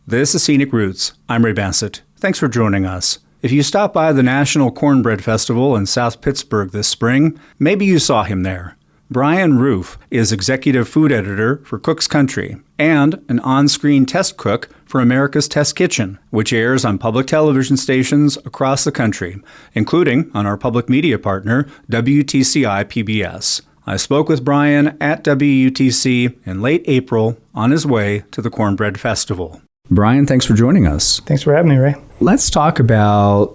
This is Scenic Roots. I'm Ray Bassett. Thanks for joining us. If you stopped by the National Cornbread Festival in South Pittsburgh this spring, maybe you saw him there. Bryan Roof is executive food editor for Cook's Country and an on-screen test cook for America's Test Kitchen, which airs on public television stations across the country, including on our public media partner, WTCI PBS. I spoke with Bryan at WUTC in late April on his way to the Cornbread Festival. Bryan, thanks for joining us. Thanks for having me, Ray. Let's talk about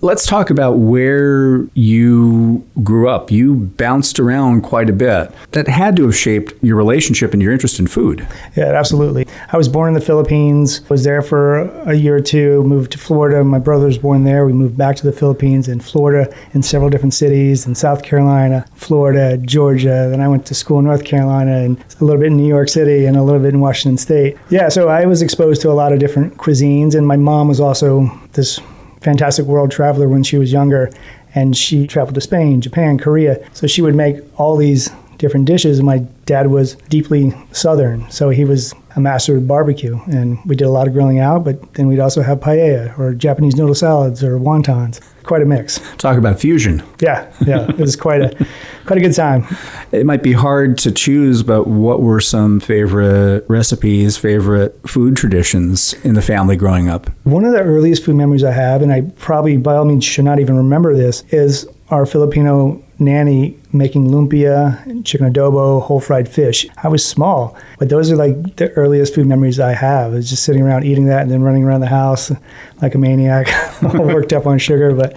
let's talk about where you grew up. You bounced around quite a bit. That had to have shaped your relationship and your interest in food. Yeah, absolutely. I was born in the Philippines, was there for a year or two, moved to Florida. My brother was born there. We moved back to the Philippines and Florida in several different cities, in South Carolina, Florida, Georgia. Then I went to school in North Carolina and a little bit in New York City and a little bit in Washington State. Yeah, so I was exposed to a lot of different cuisines, and my mom was also this fantastic world traveler when she was younger, and she traveled to Spain, Japan, Korea. So she would make all these different dishes. My dad was deeply Southern, so he was a master of barbecue, and we did a lot of grilling out, but then we'd also have paella or Japanese noodle salads or wontons. Quite a mix. Talk about fusion. Yeah, it was quite a good time. It might be hard to choose, but what were some favorite recipes, favorite food traditions in the family growing up? One of the earliest food memories I have, and I probably by all means should not even remember this, is our Filipino nanny making lumpia, chicken adobo, whole fried fish. I was small, but those are like the earliest food memories I have. I was just sitting around eating that and then running around the house like a maniac, all worked up on sugar. But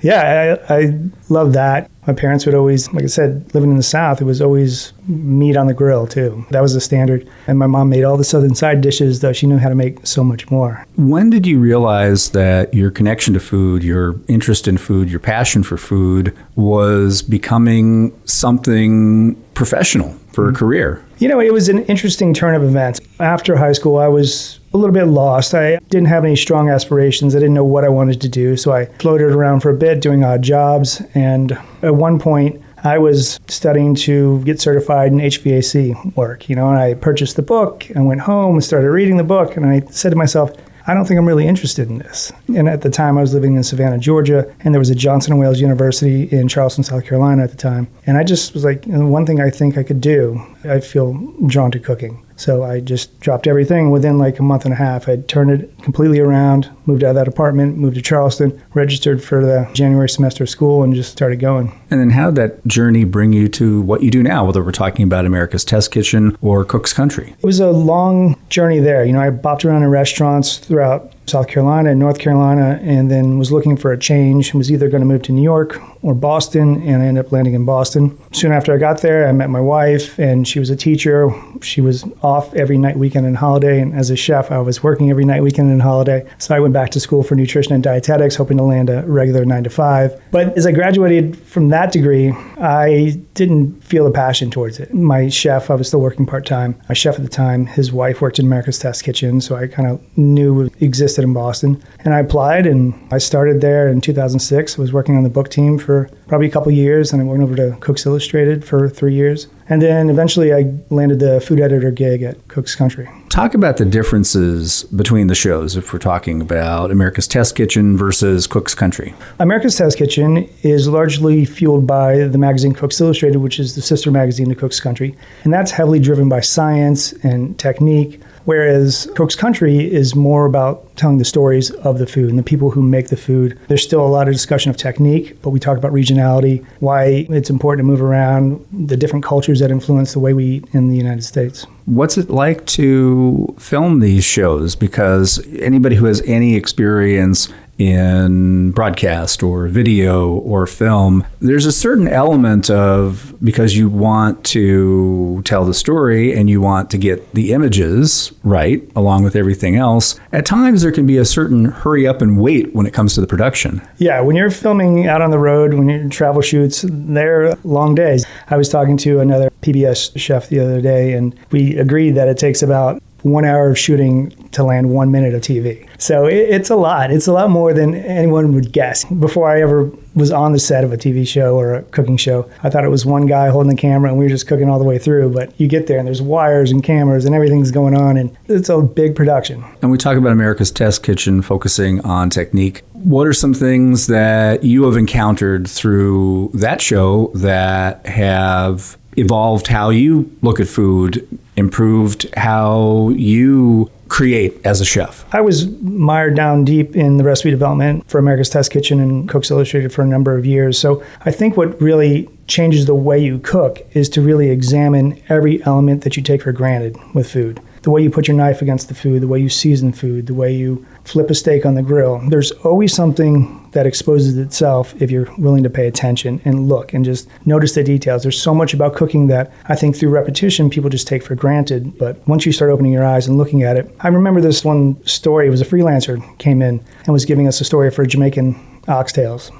yeah, I love that. My parents would always, like I said, living in the South, it was always meat on the grill too. That was the standard. And my mom made all the Southern side dishes, though she knew how to make so much more. When did you realize that your connection to food, your interest in food, your passion for food was becoming something professional for a career? You know, it was an interesting turn of events. After high school, I was a little bit lost. I didn't have any strong aspirations. I didn't know what I wanted to do. So I floated around for a bit doing odd jobs. And at one point, I was studying to get certified in HVAC work, and I purchased the book and went home and started reading the book. And I said to myself, I don't think I'm really interested in this. And at the time, I was living in Savannah, Georgia, and there was a Johnson & Wales University in Charleston, South Carolina at the time. And I just was like, one thing I think I could do, I feel drawn to cooking. So I just dropped everything. Within like a month and a half, I'd turned it completely around, moved out of that apartment, moved to Charleston, registered for the January semester of school, and just started going. And then how did that journey bring you to what you do now, whether we're talking about America's Test Kitchen or Cook's Country? It was a long journey there. I bopped around in restaurants throughout South Carolina and North Carolina, and then was looking for a change. Was either going to move to New York or Boston, and I ended up landing in Boston. Soon after I got there, I met my wife, and she was a teacher. She was off every night, weekend, and holiday, and as a chef, I was working every night, weekend, and holiday. So I went back to school for nutrition and dietetics, hoping to land a regular 9-to-5. But as I graduated from that degree, I didn't feel a passion towards it. My chef, I was still working part-time. My chef at the time, his wife worked in America's Test Kitchen, so I kind of knew it existed in Boston. And I applied, and I started there in 2006. I was working on the book team for probably a couple years, and I went over to Cooks Illustrated for 3 years. And then eventually I landed the food editor gig at Cook's Country. Talk about the differences between the shows if we're talking about America's Test Kitchen versus Cook's Country. America's Test Kitchen is largely fueled by the magazine Cooks Illustrated, which is the sister magazine to Cook's Country. And that's heavily driven by science and technique, whereas Cook's Country is more about telling the stories of the food and the people who make the food. There's still a lot of discussion of technique, but we talk about regionality, why it's important to move around, the different cultures that influence the way we eat in the United States. What's it like to film these shows? Because anybody who has any experience in broadcast or video or film, there's a certain element of, because you want to tell the story and you want to get the images right along with everything else, at times there can be a certain hurry up and wait when it comes to the production. Yeah, when you're filming out on the road, when you're in travel shoots, they're long days. I was talking to another PBS chef the other day, and we agreed that it takes about 1 hour of shooting to land 1 minute of TV. So it's a lot. It's a lot more than anyone would guess. Before I ever was on the set of a TV show or a cooking show, I thought it was one guy holding the camera and we were just cooking all the way through. But you get there and there's wires and cameras and everything's going on, and it's a big production. And we talk about America's Test Kitchen focusing on technique. What are some things that you have encountered through that show that have evolved how you look at food, improved how you create as a chef? I was mired down deep in the recipe development for America's Test Kitchen and Cooks Illustrated for a number of years. So I think what really changes the way you cook is to really examine every element that you take for granted with food. The way you put your knife against the food, the way you season food, the way you flip a steak on the grill. There's always something that exposes itself if you're willing to pay attention and look and just notice the details. There's so much about cooking that I think through repetition people just take for granted. But once you start opening your eyes and looking at it, I remember this one story. It was a freelancer came in and was giving us a story for Jamaican oxtails.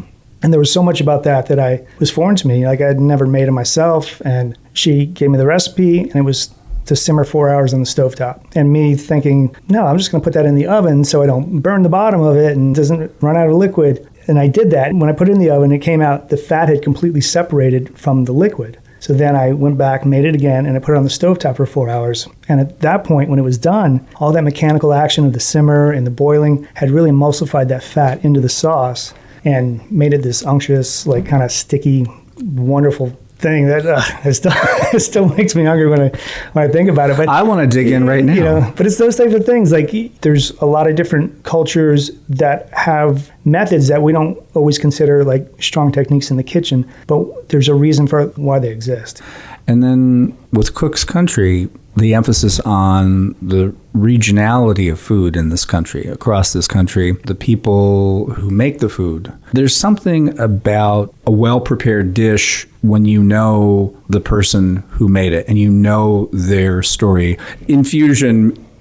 And there was so much about that I was foreign to me. Like I had never made it myself. And she gave me the recipe, and it was to simmer 4 hours on the stovetop. And me thinking, no, I'm just going to put that in the oven so I don't burn the bottom of it and doesn't run out of liquid. And I did that. When I put it in the oven, it came out, the fat had completely separated from the liquid. So then I went back, made it again, and I put it on the stovetop for 4 hours. And at that point, when it was done, all that mechanical action of the simmer and the boiling had really emulsified that fat into the sauce and made it this unctuous, like kind of sticky, wonderful thing that it still makes me hungry when I think about it. But I want to dig in right now. But it's those types of things. Like there's a lot of different cultures that have methods that we don't always consider like strong techniques in the kitchen, but there's a reason for why they exist. And then with Cook's Country, the emphasis on the regionality of food in this country, across this country, the people who make the food. There's something about a well-prepared dish when you know the person who made it and you know their story.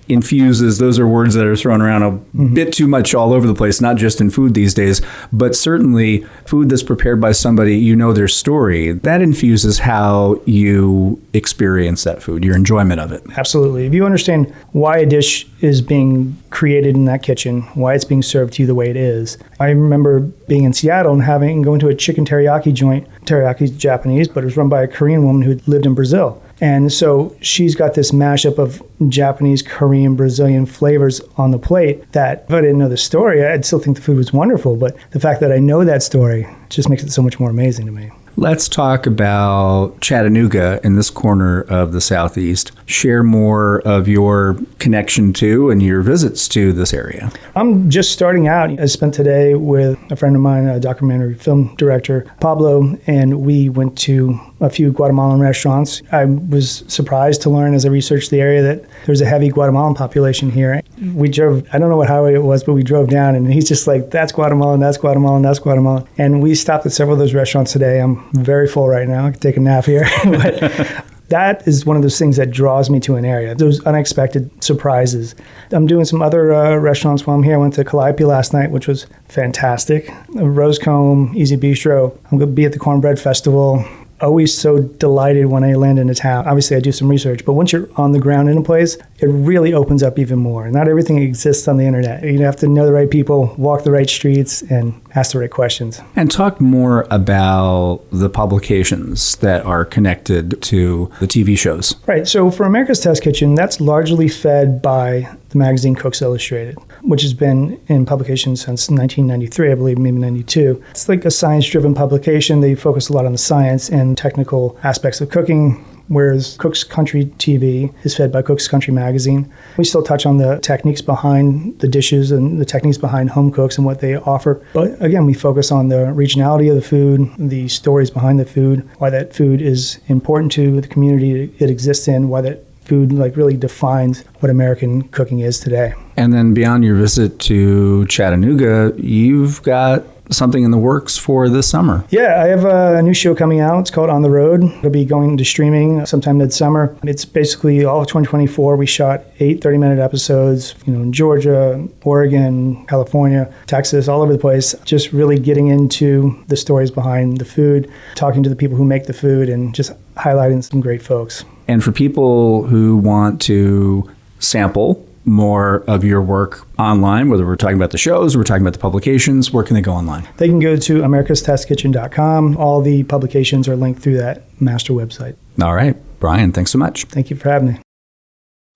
Infuses, those are words that are thrown around a bit too much all over the place, not just in food these days, but certainly food that's prepared by somebody, you know their story. That infuses how you experience that food, your enjoyment of it. Absolutely. If you understand why a dish is being created in that kitchen, why it's being served to you the way it is. I remember being in Seattle and going to a chicken teriyaki joint. Teriyaki's Japanese, but it was run by a Korean woman who lived in Brazil. And so she's got this mashup of Japanese, Korean, Brazilian flavors on the plate that if I didn't know the story, I'd still think the food was wonderful. But the fact that I know that story just makes it so much more amazing to me. Let's talk about Chattanooga in this corner of the Southeast. Share more of your connection to and your visits to this area. I'm just starting out. I spent today with a friend of mine, a documentary film director, Pablo, and we went to a few Guatemalan restaurants. I was surprised to learn as I researched the area that there's a heavy Guatemalan population here. We drove, I don't know what highway it was, but we drove down and he's just like, that's Guatemalan, that's Guatemalan, that's Guatemalan. And we stopped at several of those restaurants today. I'm very full right now. I could take a nap here. But that is one of those things that draws me to an area, those unexpected surprises. I'm doing some other restaurants while I'm here. I went to Calliope last night, which was fantastic. Rosecomb, Easy Bistro. I'm going to be at the Cornbread Festival. Always so delighted when I land in a town. Obviously, I do some research, but once you're on the ground in a place, it really opens up even more. Not everything exists on the internet. You have to know the right people, walk the right streets, and ask the right questions. And talk more about the publications that are connected to the TV shows. Right. So for America's Test Kitchen, that's largely fed by the magazine Cooks Illustrated, which has been in publication since 1993, I believe, maybe 92. It's like a science-driven publication. They focus a lot on the science and technical aspects of cooking, whereas Cook's Country TV is fed by Cook's Country Magazine. We still touch on the techniques behind the dishes and the techniques behind home cooks and what they offer. But again, we focus on the regionality of the food, the stories behind the food, why that food is important to the community it exists in, why that food like really defines what American cooking is today. And then beyond your visit to Chattanooga, you've got something in the works for this summer. Yeah, I have a new show coming out. It's called On the Road. It'll be going to streaming sometime midsummer. It's basically all of 2024. We shot 8 30-minute episodes, in Georgia, Oregon, California, Texas, all over the place. Just really getting into the stories behind the food, talking to the people who make the food, and just highlighting some great folks. And for people who want to sample more of your work online, whether we're talking about the shows or we're talking about the publications, where can they go online? They can go to americastestkitchen.com. All the publications are linked through that master website. All right. Bryan, thanks so much. Thank you for having me.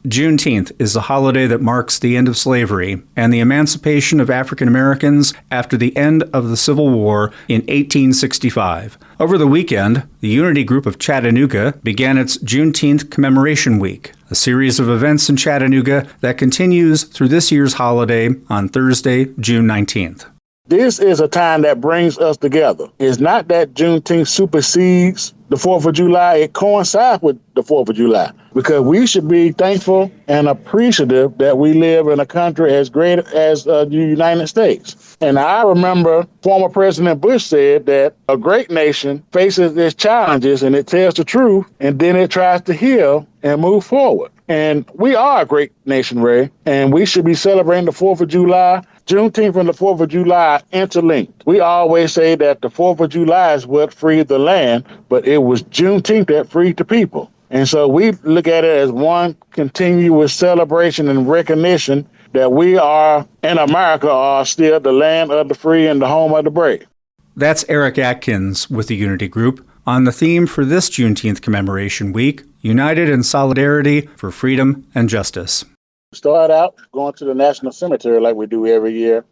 Juneteenth is a holiday that marks the end of slavery and the emancipation of African Americans after the end of the Civil War in 1865. Over the weekend, the Unity Group of Chattanooga began its Juneteenth Commemoration Week, a series of events in Chattanooga that continues through this year's holiday on Thursday, June 19th. This is a time that brings us together. It's not that Juneteenth supersedes the 4th of July. It coincides with the 4th of July because we should be thankful and appreciative that we live in a country as great as the United States. And I remember former President Bush said that a great nation faces its challenges and it tells the truth and then it tries to heal and move forward. And we are a great nation, Ray, and we should be celebrating the 4th of July. Juneteenth and the 4th of July are interlinked. We always say that the 4th of July is what freed the land, but it was Juneteenth that freed the people. And so we look at it as one continuous celebration and recognition that we are, in America, are still the land of the free and the home of the brave. That's Eric Atkins with the Unity Group on the theme for this Juneteenth Commemoration Week, United in Solidarity for Freedom and Justice. Start out going to the National Cemetery like we do every year.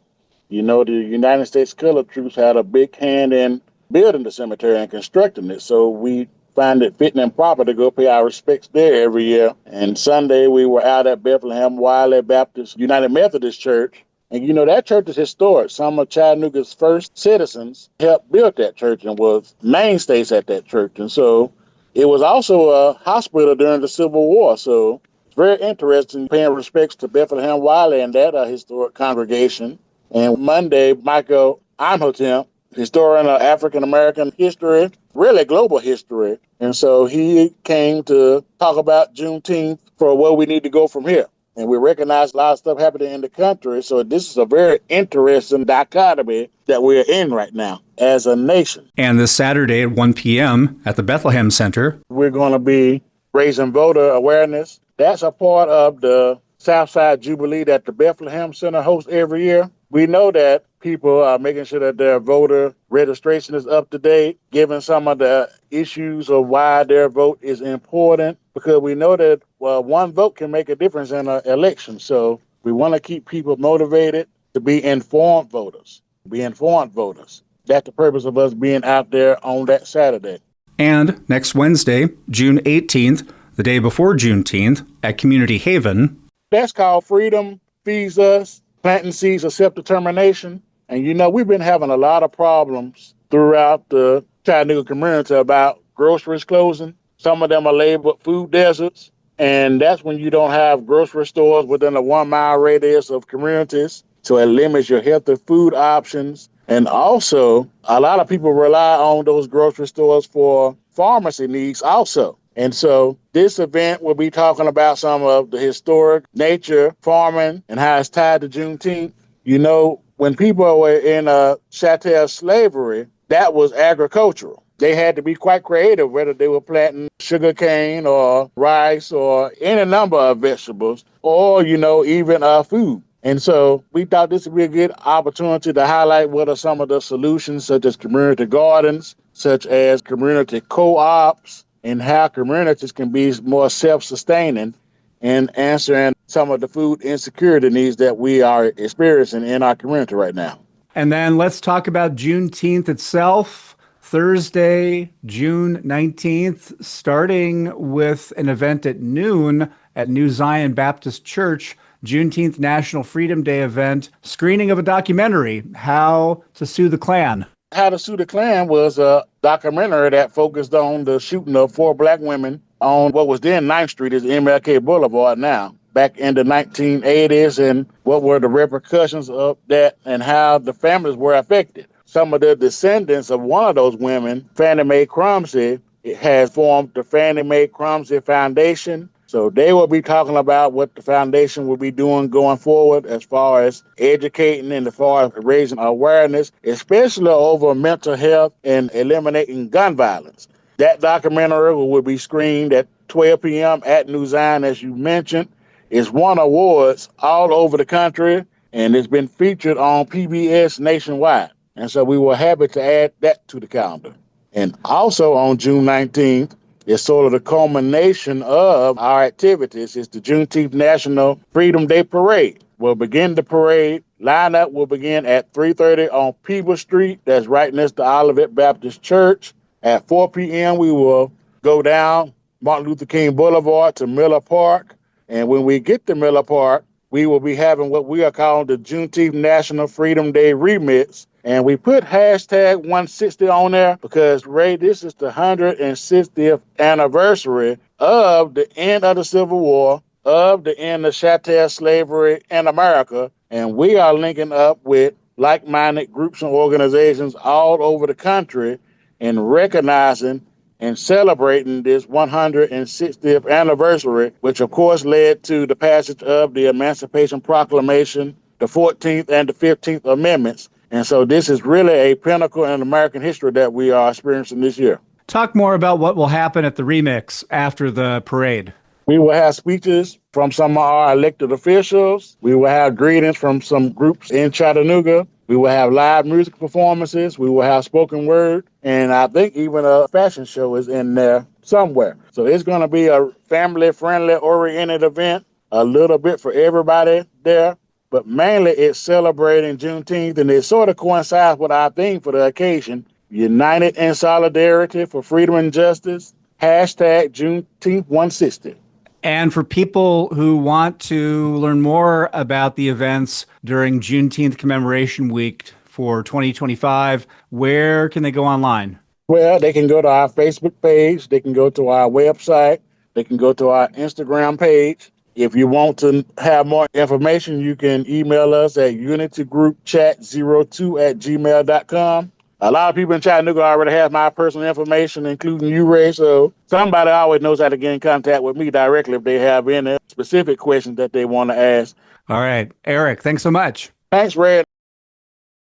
You know, the United States Colored Troops had a big hand in building the cemetery and constructing it. So we find it fitting and proper to go pay our respects there every year. And Sunday we were out at Bethlehem Wiley Baptist United Methodist Church. And you know, that church is historic. Some of Chattanooga's first citizens helped build that church and was mainstays at that church. And so it was also a hospital during the Civil War. So very interesting paying respects to Bethlehem Wiley and that historic congregation. And Monday, Michael Imhotep, historian of African American history, really global history. And so he came to talk about Juneteenth for where we need to go from here. And we recognize a lot of stuff happening in the country. So this is a very interesting dichotomy that we're in right now as a nation. And this Saturday at 1 p.m. at the Bethlehem Center, we're going to be raising voter awareness. That's a part of the Southside Jubilee that the Bethlehem Center hosts every year. We know that people are making sure that their voter registration is up to date, given some of the issues of why their vote is important, because we know that one vote can make a difference in an election. So we want to keep people motivated to be informed voters, That's the purpose of us being out there on that Saturday. And next Wednesday, June 18th, the day before Juneteenth, at Community Haven. That's called Freedom Feeds Us, Planting Seeds of Self-Determination. And you know, we've been having a lot of problems throughout the Chattanooga community about groceries closing. Some of them are labeled food deserts. And that's when you don't have grocery stores within a 1 mile radius of communities. So it limits your healthy food options. And also, a lot of people rely on those grocery stores for pharmacy needs also. And so this event will be talking about some of the historic nature, farming, and how it's tied to Juneteenth. You know, when people were in chattel slavery, that was agricultural. They had to be quite creative, whether they were planting sugarcane or rice or any number of vegetables or, you know, even food. And so we thought this would be a good opportunity to highlight what are some of the solutions, such as community gardens, such as community co-ops, and how communities can be more self-sustaining in answering some of the food insecurity needs that we are experiencing in our community right now. And then let's talk about Juneteenth itself. Thursday, June 19th, starting with an event at noon at New Zion Baptist Church, Juneteenth National Freedom Day event, screening of a documentary, How to Sue the Klan. How to Sue the Klan was a documentary that focused on the shooting of 4 black women on what was then 9th Street is MLK Boulevard now, back in the 1980s, and what were the repercussions of that and how the families were affected. Some of the descendants of one of those women, Fannie Mae Crumsey, has formed the Fannie Mae Crumsey Foundation. So they will be talking about what the foundation will be doing going forward as far as educating and as far as raising awareness, especially over mental health and eliminating gun violence. That documentary will be screened at 12 p.m. at New Zion, as you mentioned. It's won awards all over the country, and it's been featured on PBS nationwide. And so we were happy to add that to the calendar. And also on June 19th, it's sort of the culmination of our activities. It's the Juneteenth National Freedom Day Parade. We'll begin the parade. Lineup will begin at 3:30 on Peeble Street. That's right next to Olivet Baptist Church. At 4 p.m., we will go down Martin Luther King Boulevard to Miller Park. And when we get to Miller Park, we will be having what we are calling the Juneteenth National Freedom Day Remix. And we put hashtag 160 on there because, Ray, this is the 160th anniversary of the end of the Civil War, of the end of chattel slavery in America. And we are linking up with like-minded groups and organizations all over the country and recognizing and celebrating this 160th anniversary, which of course led to the passage of the Emancipation Proclamation, the 14th and the 15th Amendments. And so this is really a pinnacle in American history that we are experiencing this year. Talk more about what will happen at the remix after the parade. We will have speeches from some of our elected officials. We will have greetings from some groups in Chattanooga. We will have live music performances. We will have spoken word. And I think even a fashion show is in there somewhere. So it's going to be a family-friendly oriented event, a little bit for everybody there. But mainly it's celebrating Juneteenth, and it sort of coincides with our theme for the occasion, United in Solidarity for Freedom and Justice, hashtag Juneteenth 160. And for people who want to learn more about the events during Juneteenth Commemoration Week for 2025, where can they go online? Well, they can go to our Facebook page. They can go to our website. They can go to our Instagram page. If you want to have more information, you can email us at unitygroupchat02@gmail.com. A lot of people in Chattanooga already have my personal information, including you, Ray. So somebody always knows how to get in contact with me directly if they have any specific questions that they want to ask. All right. Eric, thanks so much. Thanks, Ray.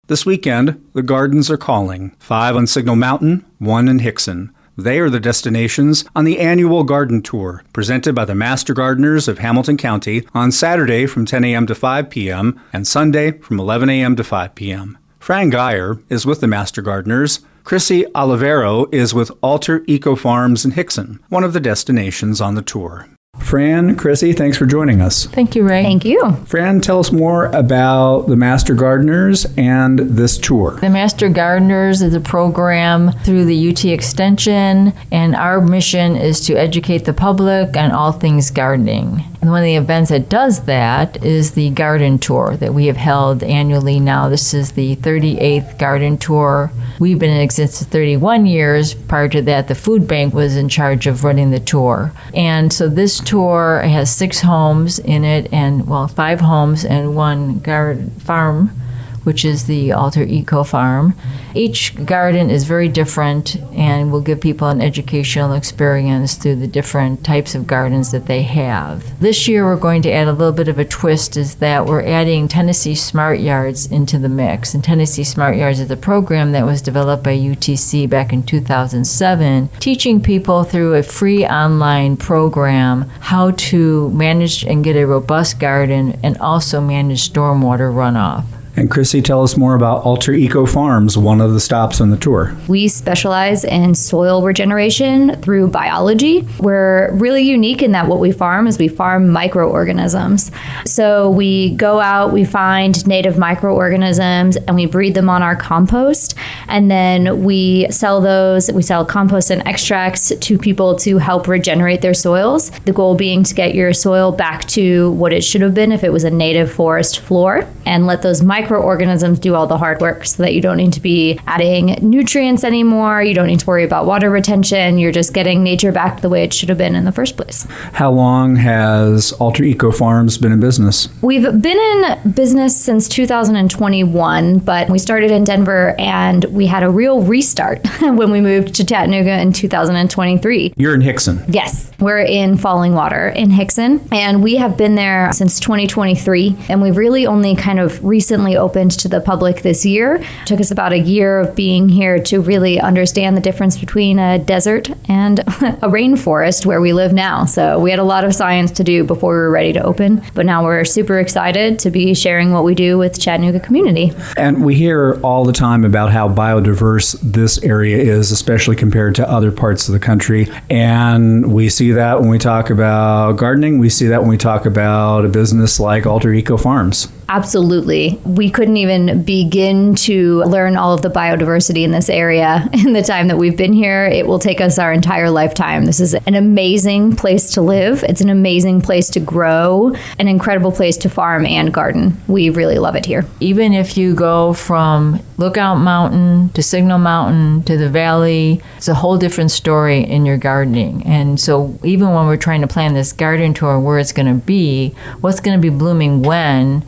This weekend, the gardens are calling. 5 on Signal Mountain, 1 in Hickson. They are the destinations on the annual garden tour presented by the Master Gardeners of Hamilton County on Saturday from 10 a.m. to 5 p.m. and Sunday from 11 a.m. to 5 p.m. Fran Geyer is with the Master Gardeners. Chrissy Olivero is with Alter Eco Farms in Hickson, one of the destinations on the tour. Fran, Chrissy, thanks for joining us. Thank you, Ray. Thank you. Fran, tell us more about the Master Gardeners and this tour. The Master Gardeners is a program through the UT Extension, and our mission is to educate the public on all things gardening. And one of the events that does that is the garden tour that we have held annually now. This is the 38th garden tour. We've been in existence 31 years. Prior to that, the food bank was in charge of running the tour. And so this tour has 6 homes in it, and 5 homes and 1 garden farm, which is the Alter Eco Farm. Each garden is very different and will give people an educational experience through the different types of gardens that they have. This year we're going to add a little bit of a twist, is that we're adding Tennessee Smart Yards into the mix. And Tennessee Smart Yards is a program that was developed by UTC back in 2007, teaching people through a free online program how to manage and get a robust garden and also manage stormwater runoff. And Chrissy, tell us more about Alter Eco Farms, one of the stops on the tour. We specialize in soil regeneration through biology. We're really unique in that what we farm is we farm microorganisms. So we go out, we find native microorganisms, and we breed them on our compost. And then we sell those, we sell compost and extracts to people to help regenerate their soils. The goal being to get your soil back to what it should have been if it was a native forest floor, and let those microorganisms do all the hard work so that you don't need to be adding nutrients anymore. You don't need to worry about water retention. You're just getting nature back the way it should have been in the first place. How long has Alter Eco Farms been in business? We've been in business since 2021, but we started in Denver and we had a real restart when we moved to Chattanooga in 2023. You're in Hickson. Yes, we're in Falling Water in Hickson, and we have been there since 2023, and we've really only kind of recently finally opened to the public this year. It took us about a year of being here to really understand the difference between a desert and a rainforest where we live now. So we had a lot of science to do before we were ready to open, but now we're super excited to be sharing what we do with Chattanooga community. And we hear all the time about how biodiverse this area is, especially compared to other parts of the country. And we see that when we talk about gardening. We see that when we talk about a business like Alter Eco Farms. Absolutely. We couldn't even begin to learn all of the biodiversity in this area in the time that we've been here. It will take us our entire lifetime. This is an amazing place to live. It's an amazing place to grow, an incredible place to farm and garden. We really love it here. Even if you go from Lookout Mountain to Signal Mountain to the valley, it's a whole different story in your gardening. And so even when we're trying to plan this garden tour, where it's going to be, what's going to be blooming when,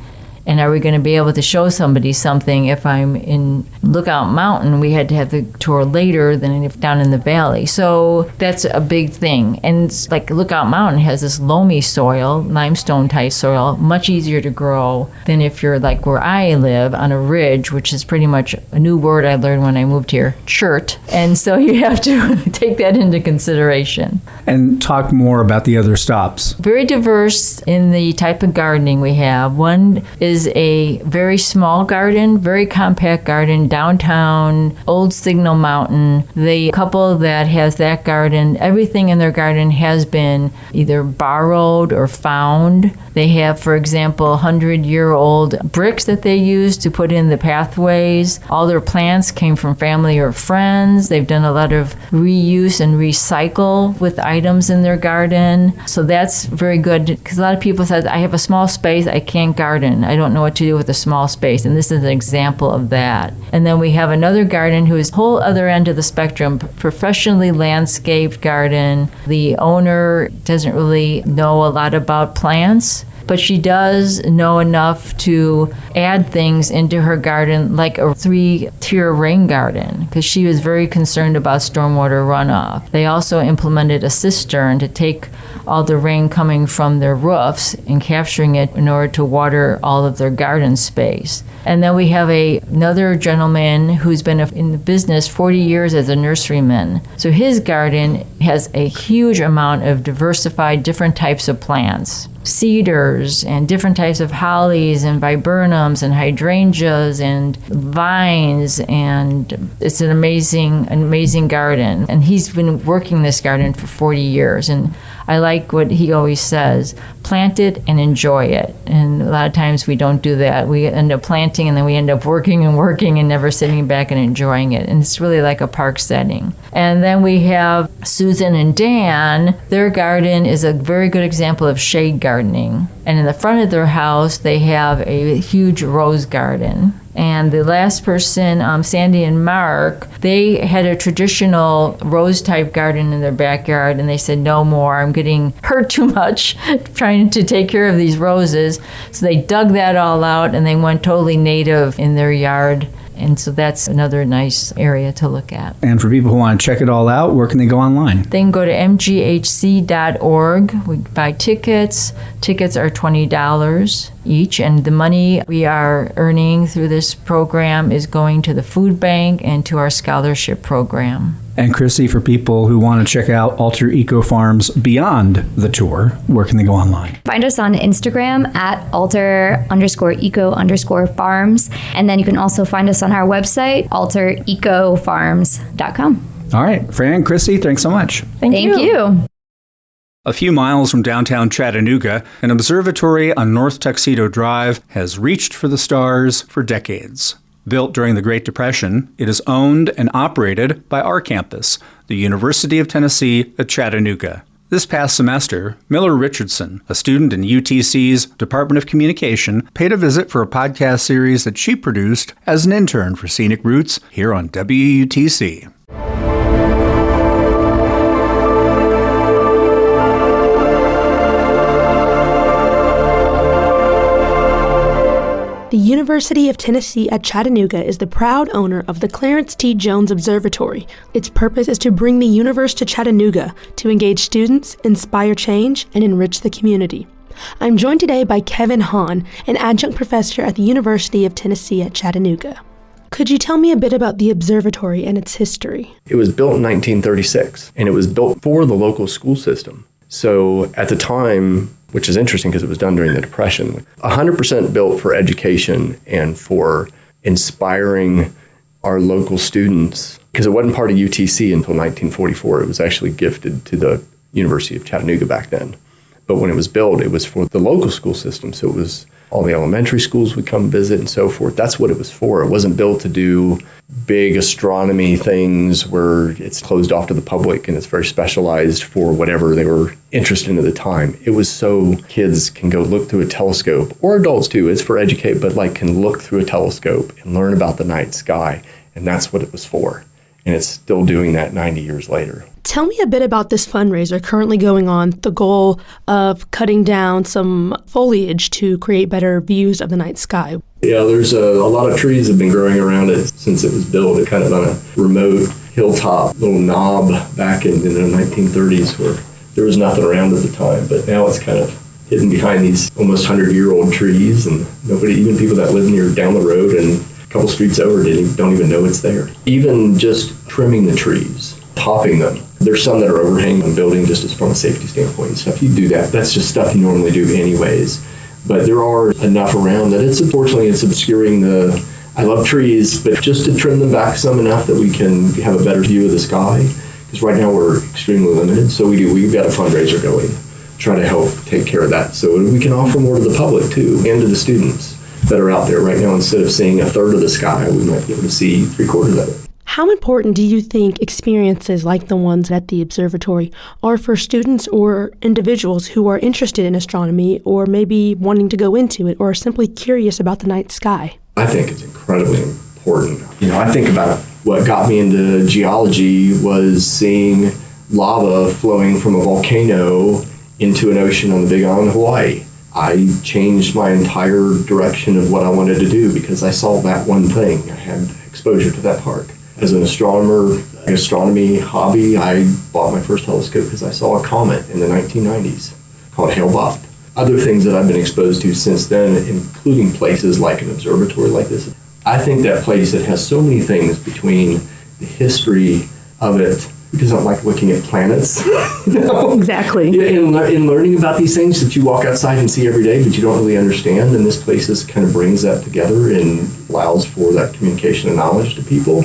and are we going to be able to show somebody something? If I'm in Lookout Mountain, we had to have the tour later than if down in the valley. So that's a big thing. And it's like Lookout Mountain has this loamy soil, limestone type soil, much easier to grow than if you're like where I live on a ridge, which is pretty much a new word I learned when I moved here, chert. And so you have to take that into consideration. And talk more about the other stops. Very diverse in the type of gardening we have. One is a very small garden, very compact garden, downtown, Old Signal Mountain. The couple that has that garden, everything in their garden has been either borrowed or found. They have, for example, 100-year-old bricks that they use to put in the pathways. All their plants came from family or friends. They've done a lot of reuse and recycle with items in their garden. So that's very good, because a lot of people said, I have a small space, I can't garden. I don't know what to do with a small space. And this is an example of that. And then we have another garden who is whole other end of the spectrum, professionally landscaped garden. The owner doesn't really know a lot about plants, but she does know enough to add things into her garden, like a 3-tier rain garden, because she was very concerned about stormwater runoff. They also implemented a cistern to take all the rain coming from their roofs and capturing it in order to water all of their garden space. And then we have another gentleman who's been in the business 40 years as a nurseryman. So his garden has a huge amount of diversified different types of plants. Cedars and different types of hollies and viburnums and hydrangeas and vines, and it's an amazing garden. And he's been working this garden for 40 years, and I like what he always says, plant it and enjoy it. And a lot of times we don't do that. We end up planting and then we end up working and never sitting back and enjoying it. And it's really like a park setting. And then we have Susan and Dan. Their garden is a very good example of shade gardening. And in the front of their house, they have a huge rose garden. And the last person, Sandy and Mark, they had a traditional rose-type garden in their backyard, and they said, no more, I'm getting hurt too much trying to take care of these roses. So they dug that all out, and they went totally native in their yard. And so that's another nice area to look at. And for people who want to check it all out, where can they go online? They can go to mghc.org. We buy tickets. Tickets are $20 each, and the money we are earning through this program is going to the food bank and to our scholarship program. And Chrissy, for people who want to check out Alter Eco Farms beyond the tour, where can they go online? Find us on Instagram at alter_eco_farms. And then you can also find us on our website, alterecofarms.com. All right. Fran, Chrissy, thanks so much. Thank you. A few miles from downtown Chattanooga, an observatory on North Tuxedo Drive has reached for the stars for decades. Built during the Great Depression, it is owned and operated by our campus, the University of Tennessee at Chattanooga. This past semester, Miller Richardson, a student in UTC's Department of Communication, paid a visit for a podcast series that she produced as an intern for Scenic Roots here on WUTC. The University of Tennessee at Chattanooga is the proud owner of the Clarence T. Jones Observatory. Its purpose is to bring the universe to Chattanooga to engage students, inspire change, and enrich the community. I'm joined today by Kevin Hahn, an adjunct professor at the University of Tennessee at Chattanooga. Could you tell me a bit about the observatory and its history? It was built in 1936, and it was built for the local school system. So at the time, which is interesting because it was done during the Depression, 100% built for education and for inspiring our local students, because it wasn't part of UTC until 1944. It was actually gifted to the University of Chattanooga back then. But when it was built, it was for the local school system. So it was all the elementary schools would come visit and so forth. That's what it was for. It wasn't built to do big astronomy things where it's closed off to the public and it's very specialized for whatever they were interested in at the time. It was so kids can go look through a telescope, or adults too. It's for educate, but can look through a telescope and learn about the night sky. And that's what it was for. And it's still doing that 90 years later. Tell me a bit about this fundraiser currently going on, the goal of cutting down some foliage to create better views of the night sky. Yeah, there's a lot of trees have been growing around it since it was built. It kind of on a remote hilltop, little knob back in the 1930s where there was nothing around at the time. But now it's kind of hidden behind these almost 100-year-old trees, and nobody, even people that live near down the road and a couple streets over, don't even know it's there. Even just trimming the trees, topping them. There's some that are overhanging on building just as from a safety standpoint and stuff. You do that. That's just stuff you normally do anyways. But there are enough around that unfortunately it's obscuring I love trees, but just to trim them back some enough that we can have a better view of the sky. Because right now we're extremely limited. So we've got a fundraiser going, try to help take care of that. So we can offer more to the public too, and to the students that are out there right now. Instead of seeing a third of the sky, we might be able to see 3/4 of it. How important do you think experiences like the ones at the observatory are for students or individuals who are interested in astronomy or maybe wanting to go into it or are simply curious about the night sky? I think it's incredibly important. I think about what got me into geology was seeing lava flowing from a volcano into an ocean on the Big Island of Hawaii. I changed my entire direction of what I wanted to do because I saw that one thing. I had exposure to that park. As an astronomer, astronomy hobby, I bought my first telescope because I saw a comet in the 1990s called Hale-Bopp. Other things that I've been exposed to since then, including places like an observatory like this. I think that place that has so many things between the history of it, because I like looking at planets. Exactly. In learning about these things that you walk outside and see every day, but you don't really understand. And this place kind of brings that together and allows for that communication and knowledge to people.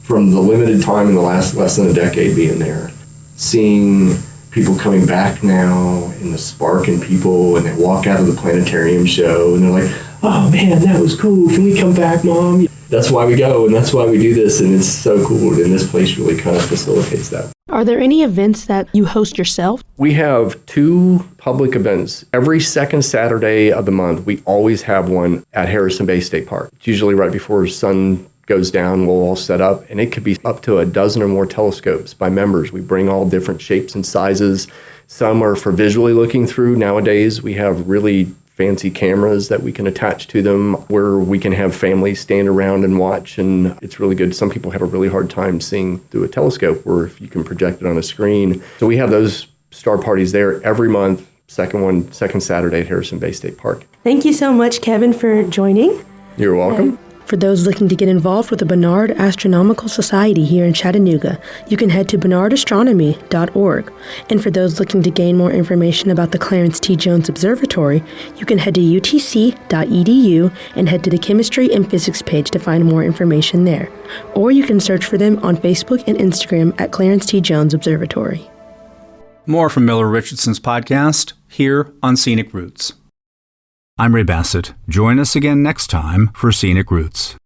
From the limited time in the last less than a decade being there, seeing people coming back now and the spark in people, and they walk out of the planetarium show and they're like, oh man, that was cool. Can we come back, Mom? That's why we go, and that's why we do this, and it's so cool. And this place really kind of facilitates that. Are there any events that you host yourself? We have 2 public events. Every second Saturday of the month, we always have one at Harrison Bay State Park. It's usually right before sun goes down, we'll all set up, and it could be up to a dozen or more telescopes by members. We bring all different shapes and sizes. Some are for visually looking through. Nowadays, we have really fancy cameras that we can attach to them where we can have families stand around and watch, and it's really good. Some people have a really hard time seeing through a telescope where if you can project it on a screen. So we have those star parties there every month, second Saturday at Harrison Bay State Park. Thank you so much, Kevin, for joining. You're welcome. For those looking to get involved with the Barnard Astronomical Society here in Chattanooga, you can head to barnardastronomy.org. And for those looking to gain more information about the Clarence T. Jones Observatory, you can head to utc.edu and head to the Chemistry and Physics page to find more information there. Or you can search for them on Facebook and Instagram at Clarence T. Jones Observatory. More from Miller Richardson's podcast here on Scenic Roots. I'm Ray Bassett. Join us again next time for Scenic Roots.